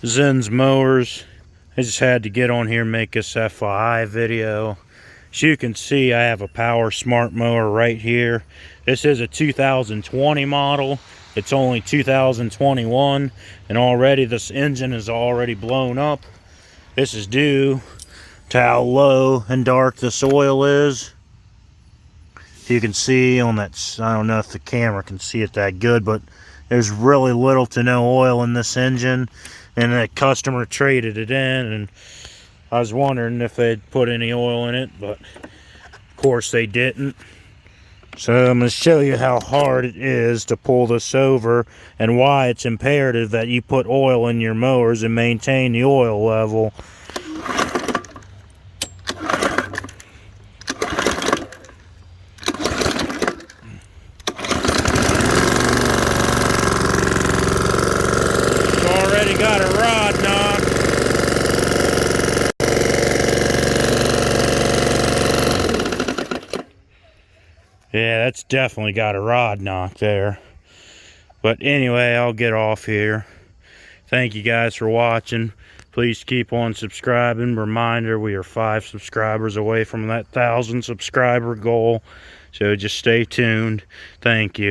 Zinn's mowers. I just had to get on here and make this FYI video. As you can see, I have a PowerSmart mower right here. This is a 2020 model. It's only 2021, and already this engine is already blown up. This is due to how low and dark the soil is. You can see on that, I don't know if the camera can see it that good, but there's really little to no oil in this engine, and the customer traded it in, and I was wondering if they'd put any oil in it, but of course they didn't. So I'm going to show you how hard it is to pull this over and why it's imperative that you put oil in your mowers and maintain the oil level. Already got a rod knock. Yeah, that's definitely got a rod knock there. But anyway, I'll get off here. Thank you guys for watching. Please keep on subscribing. Reminder, we are 5 subscribers away from that 1,000 subscriber goal. So just stay tuned. Thank you.